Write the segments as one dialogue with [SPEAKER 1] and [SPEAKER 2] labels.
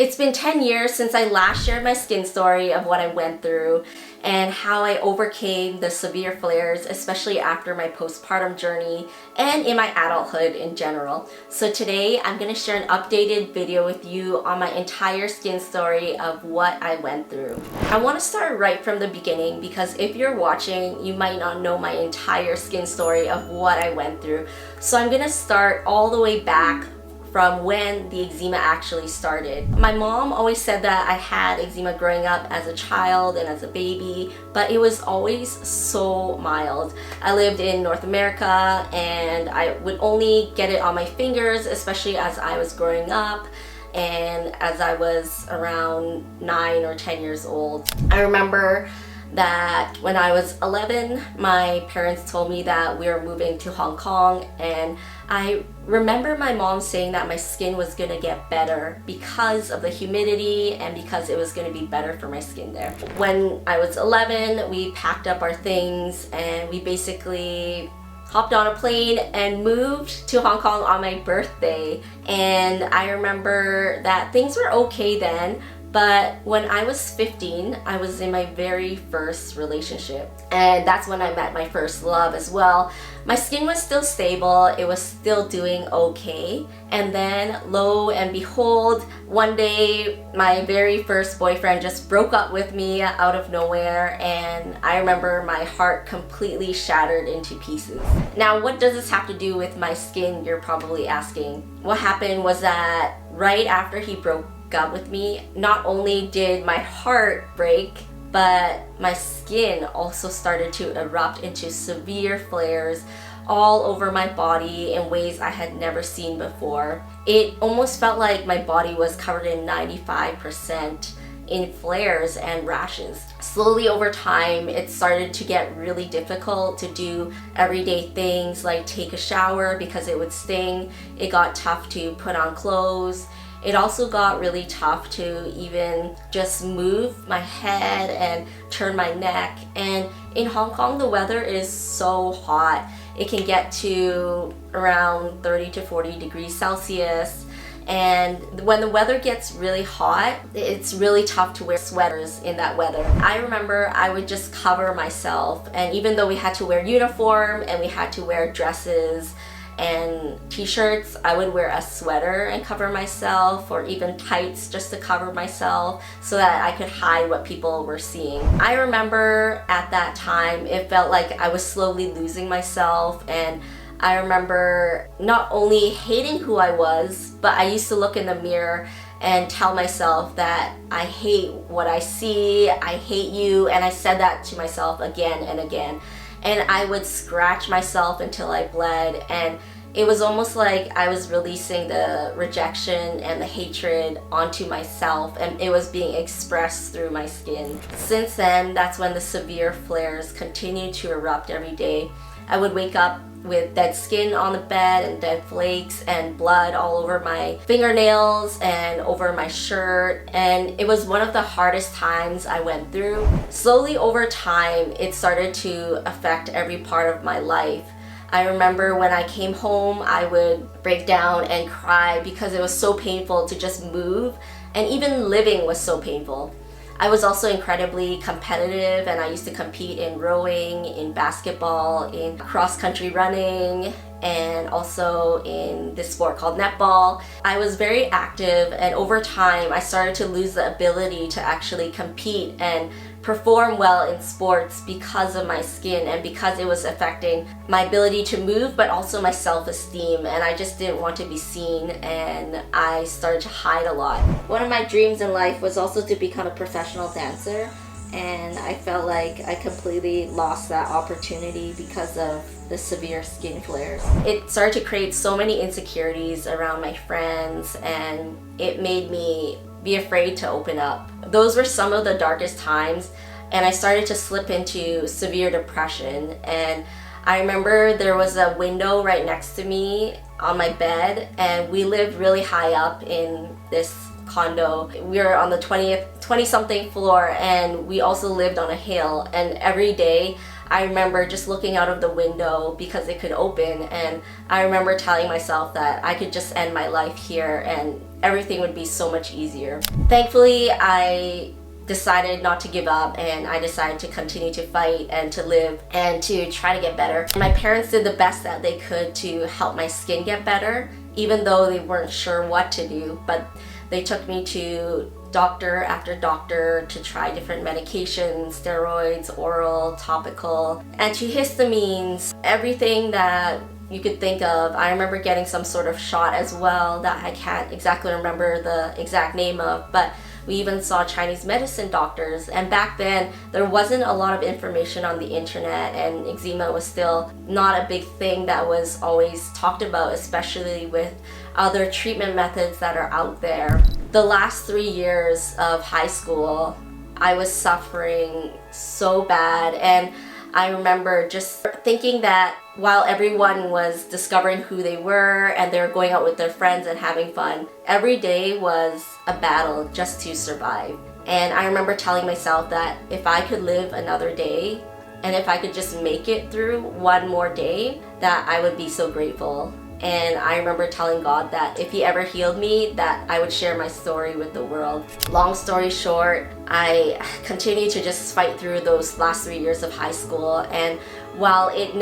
[SPEAKER 1] It's been 10 years since I last shared my skin story of what I went through and how I overcame the severe flares, especially after my postpartum journey and in my adulthood in general. So today I'm going to share an updated video with you on my entire skin story of what I went through. I want to start right from the beginning because if you're watching, you might not know my entire skin story of what I went through. So I'm going to start all the way back from when the eczema actually started. My mom always said that I had eczema growing up as a child and as a baby, but it was always so mild. I lived in North America and I would only get it on my fingers, especially as I was growing up and as I was around 9 or 10 years old. I remember that when I was 11, my parents told me that we were moving to Hong Kong, and I remember my mom saying that my skin was gonna get better because of the humidity and because it was gonna be better for my skin there. When I was 11, we packed up our things and we basically hopped on a plane and moved to Hong Kong on my birthday. And I remember that things were okay then, but when I was 15, I was in my very first relationship. And that's when I met my first love as well. My skin was still stable, it was still doing okay. And then lo and behold, one day my very first boyfriend just broke up with me out of nowhere, and I remember my heart completely shattered into pieces. Now, what does this have to do with my skin, you're probably asking? What happened was that right after he broke up with me, not only did my heart break, but my skin also started to erupt into severe flares all over my body in ways I had never seen before. It almost felt like my body was covered in 95% in flares and rashes. Slowly over time, it started to get really difficult to do everyday things like take a shower because it would sting. It got tough to put on clothes. It also got really tough to even just move my head and turn my neck. And in Hong Kong, the weather is so hot. It can get to around 30 to 40 degrees Celsius. And when the weather gets really hot, it's really tough to wear sweaters in that weather. I remember I would just cover myself, and even though we had to wear uniform and we had to wear dresses and t-shirts, I would wear a sweater and cover myself, or even tights just to cover myself so that I could hide what people were seeing. I remember at that time it felt like I was slowly losing myself, and I remember not only hating who I was, but I used to look in the mirror and tell myself that I hate what I see, I hate you, and I said that to myself again and again. And I would scratch myself until I bled, and it was almost like I was releasing the rejection and the hatred onto myself, and it was being expressed through my skin. Since then, that's when the severe flares continued to erupt every day. I would wake up with dead skin on the bed and dead flakes and blood all over my fingernails and over my shirt, and it was one of the hardest times I went through. Slowly over time, it started to affect every part of my life. I remember when I came home, I would break down and cry because it was so painful to just move, and even living was so painful. I was also incredibly competitive, and I used to compete in rowing, in basketball, in cross-country running, and also in this sport called netball. I was very active, and over time I started to lose the ability to actually compete and perform well in sports because of my skin and because it was affecting my ability to move, but also my self-esteem, and I just didn't want to be seen, and I started to hide a lot. One of my dreams in life was also to become a professional dancer, and I felt like I completely lost that opportunity because of the severe skin flares. It started to create so many insecurities around my friends, and it made me be afraid to open up. Those were some of the darkest times, and I started to slip into severe depression. And I remember there was a window right next to me on my bed, and we lived really high up in this condo. We were on the 20-something floor, and we also lived on a hill, and every day I remember just looking out of the window because it could open, and I remember telling myself that I could just end my life here and everything would be so much easier. Thankfully, I decided not to give up, and I decided to continue to fight and to live and to try to get better. My parents did the best that they could to help my skin get better, even though they weren't sure what to do, but they took me to doctor after doctor to try different medications, steroids, oral, topical, antihistamines, everything that you could think of. I remember getting some sort of shot as well that I can't exactly remember the exact name of, but we even saw Chinese medicine doctors, and back then there wasn't a lot of information on the internet, and eczema was still not a big thing that was always talked about, especially with other treatment methods that are out there. The last 3 years of high school, I was suffering so bad, and I remember just thinking that while everyone was discovering who they were and they were going out with their friends and having fun, every day was a battle just to survive. And I remember telling myself that if I could live another day and if I could just make it through one more day, that I would be so grateful. And I remember telling God that if He ever healed me, that I would share my story with the world. Long story short, I continued to just fight through those last 3 years of high school, and while I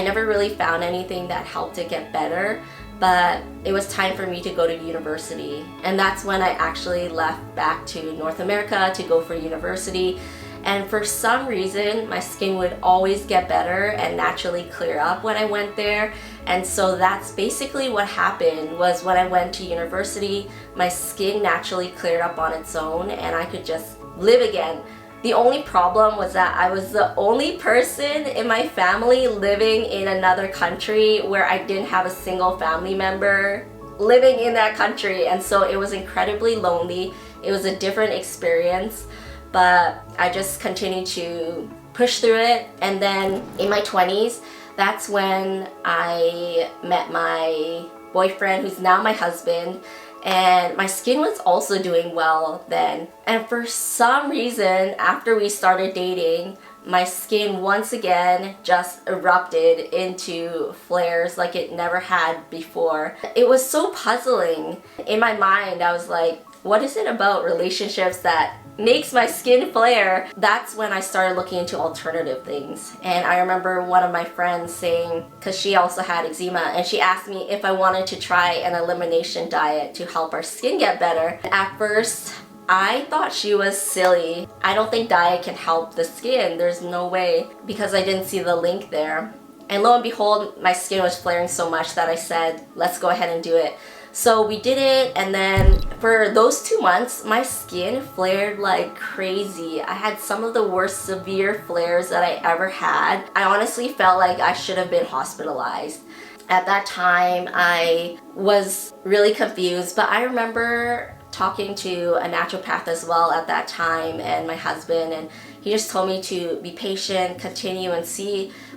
[SPEAKER 1] never really found anything that helped it get better, but it was time for me to go to university. And that's when I actually left back to North America to go for university. And for some reason, my skin would always get better and naturally clear up when I went there. And so that's basically what happened. Was when I went to university, my skin naturally cleared up on its own and I could just live again. The only problem was that I was the only person in my family living in another country where I didn't have a single family member living in that country. And so it was incredibly lonely. It was a different experience. But I just continued to push through it. And then in my 20s, that's when I met my boyfriend, who's now my husband, and my skin was also doing well then. And for some reason, after we started dating, my skin once again just erupted into flares like it never had before. It was so puzzling. In my mind, I was like, what is it about relationships that makes my skin flare? That's when I started looking into alternative things. And I remember one of my friends saying, because she also had eczema, and she asked me if I wanted to try an elimination diet to help our skin get better. At first, I thought she was silly. I don't think diet can help the skin. There's no way, because I didn't see the link there. And lo and behold, my skin was flaring so much that I said, let's go ahead and do it. So we did it, and then for those 2 months, my skin flared like crazy. I had some of the worst severe flares that I ever had. I honestly felt like I should have been hospitalized. At that time, I was really confused, but I remember talking to a naturopath as well at that time, and my husband, and he just told me to be patient, continue, and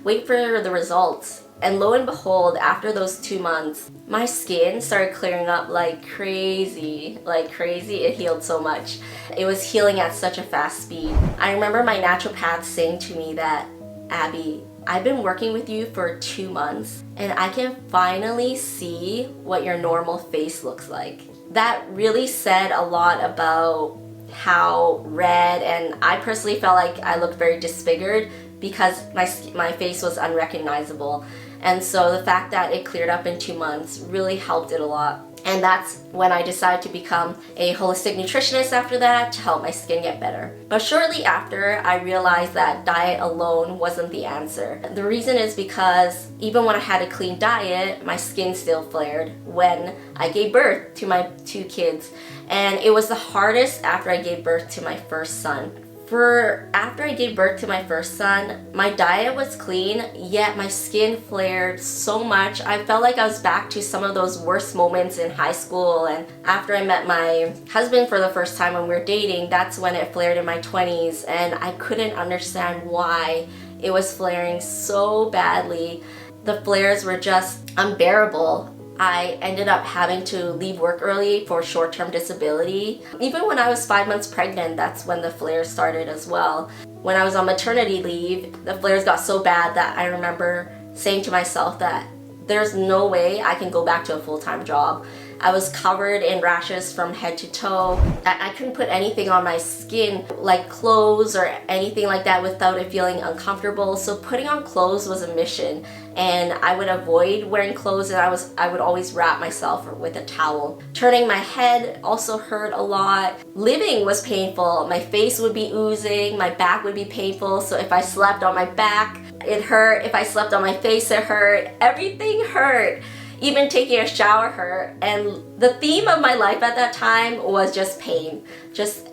[SPEAKER 1] wait for the results. And lo and behold, after those 2 months, my skin started clearing up like crazy. It healed so much. It was healing at such a fast speed. I remember my naturopath saying to me that, Abby, I've been working with you for 2 months and I can finally see what your normal face looks like. That really said a lot about how red, and I personally felt like I looked very disfigured because my face was unrecognizable. And so the fact that it cleared up in 2 months really helped it a lot. And that's when I decided to become a holistic nutritionist after that to help my skin get better. But shortly after, I realized that diet alone wasn't the answer. The reason is because even when I had a clean diet, my skin still flared when I gave birth to my 2 kids. And it was the hardest after I gave birth to my first son. After I gave birth to my first son, my diet was clean, yet my skin flared so much. I felt like I was back to some of those worst moments in high school. And after I met my husband for the first time when we were dating, that's when it flared in my 20s, and I couldn't understand why it was flaring so badly. The flares were just unbearable. I ended up having to leave work early for short-term disability. Even when I was 5 months pregnant, that's when the flares started as well. When I was on maternity leave, the flares got so bad that I remember saying to myself that there's no way I can go back to a full-time job. I was covered in rashes from head to toe. I couldn't put anything on my skin, like clothes or anything like that, without it feeling uncomfortable. So putting on clothes was a mission, and I would avoid wearing clothes, and I would always wrap myself with a towel. Turning my head also hurt a lot. Living was painful. My face would be oozing, my back would be painful. So if I slept on my back, it hurt. If I slept on my face, it hurt. Everything hurt. Even taking a shower hurt. And the theme of my life at that time was just pain. Just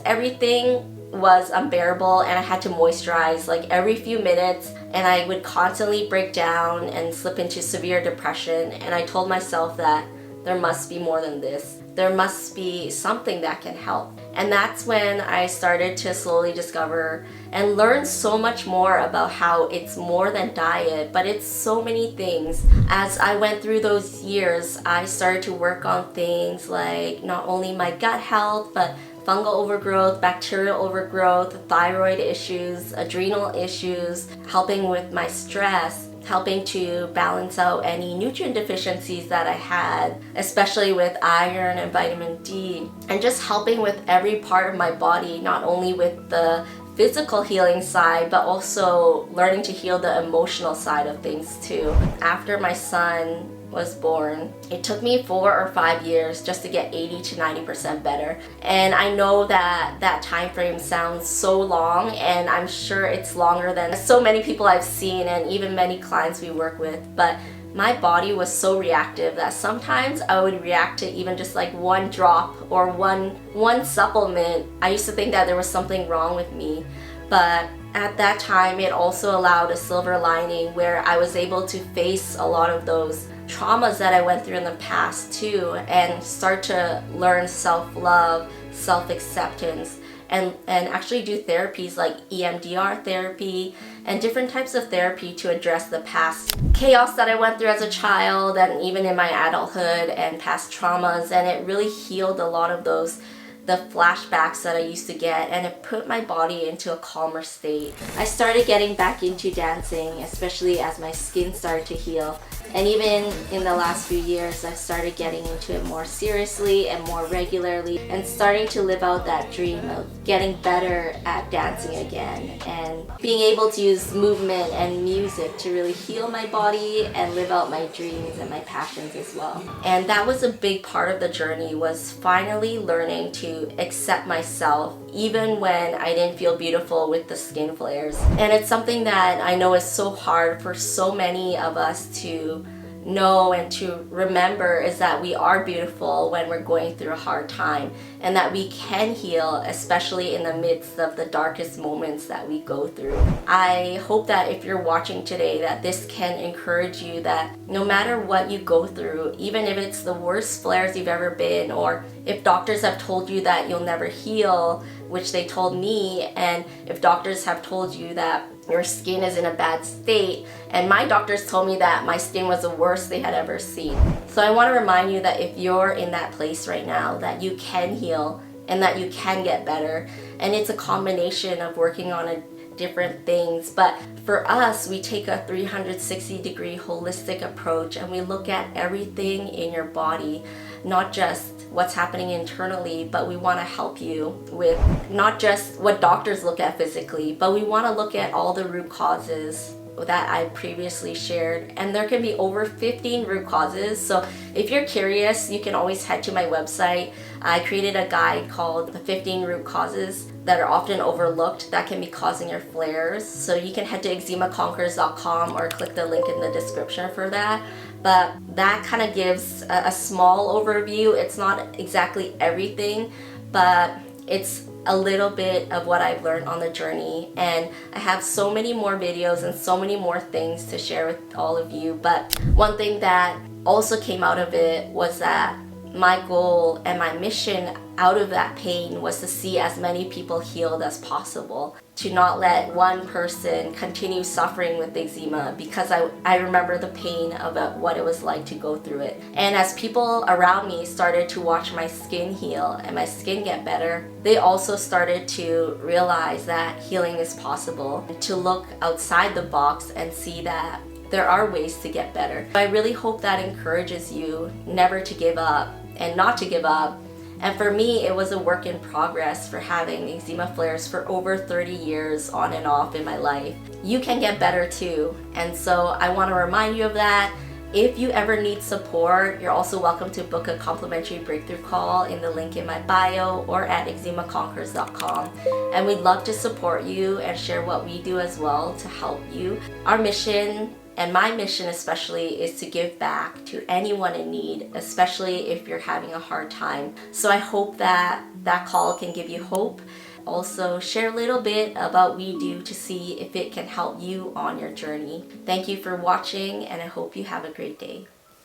[SPEAKER 1] everything was unbearable, and I had to moisturize like every few minutes, and I would constantly break down and slip into severe depression. And I told myself that there must be more than this. There must be something that can help. And that's when I started to slowly discover and learn so much more about how it's more than diet, but it's so many things. As I went through those years, I started to work on things like not only my gut health, but fungal overgrowth, bacterial overgrowth, thyroid issues, adrenal issues, helping with my stress, helping to balance out any nutrient deficiencies that I had, especially with iron and vitamin D, and just helping with every part of my body, not only with the physical healing side, but also learning to heal the emotional side of things too. After my son was born, it took me 4 or 5 years just to get 80 to 90% better. And I know that that time frame sounds so long, and I'm sure it's longer than so many people I've seen and even many clients we work with, but my body was so reactive that sometimes I would react to even just like one drop or one supplement. I used to think that there was something wrong with me, but at that time it also allowed a silver lining where I was able to face a lot of those traumas that I went through in the past too, and start to learn self-love, self-acceptance, and actually do therapies like EMDR therapy and different types of therapy to address the past chaos that I went through as a child and even in my adulthood and past traumas. And it really healed a lot of the flashbacks that I used to get, and it put my body into a calmer state. I started getting back into dancing, especially as my skin started to heal. And even in the last few years, I've started getting into it more seriously and more regularly, and starting to live out that dream of getting better at dancing again and being able to use movement and music to really heal my body and live out my dreams and my passions as well. And that was a big part of the journey, was finally learning to accept myself even when I didn't feel beautiful with the skin flares. And it's something that I know is so hard for so many of us to know and to remember, is that we are beautiful when we're going through a hard time, and that we can heal, especially in the midst of the darkest moments that we go through. I hope that if you're watching today, that this can encourage you that no matter what you go through, even if it's the worst flares you've ever been, or if doctors have told you that you'll never heal, which they told me, and if doctors have told you that your skin is in a bad state, and my doctors told me that my skin was the worst they had ever seen. So I want to remind you that if you're in that place right now, that you can heal and that you can get better. And it's a combination of working on different things. But for us, we take a 360-degree holistic approach, and we look at everything in your body, not just what's happening internally, but we want to help you with not just what doctors look at physically, but we want to look at all the root causes that I previously shared. And there can be over 15 root causes. So if you're curious, you can always head to my website. I created a guide called the 15 root causes that are often overlooked that can be causing your flares. So you can head to eczemaconquers.com or click the link in the description for that. But that kind of gives a small overview. It's not exactly everything, but it's a little bit of what I've learned on the journey. And I have so many more videos and so many more things to share with all of you. But one thing that also came out of it was that my goal and my mission out of that pain was to see as many people healed as possible, to not let one person continue suffering with eczema, because I remember the pain of what it was like to go through it. And as people around me started to watch my skin heal and my skin get better, they also started to realize that healing is possible, to look outside the box and see that there are ways to get better. I really hope that encourages you never to give up and not to give up. And for me, it was a work in progress for having eczema flares for over 30 years on and off in my life. You can get better too. And so I want to remind you of that. If you ever need support, you're also welcome to book a complimentary breakthrough call in the link in my bio or at eczemaconquers.com. And we'd love to support you and share what we do as well to help you. Our mission, and my mission especially, is to give back to anyone in need, especially if you're having a hard time. So I hope that that call can give you hope. Also, share a little bit about what we do to see if it can help you on your journey. Thank you for watching, and I hope you have a great day.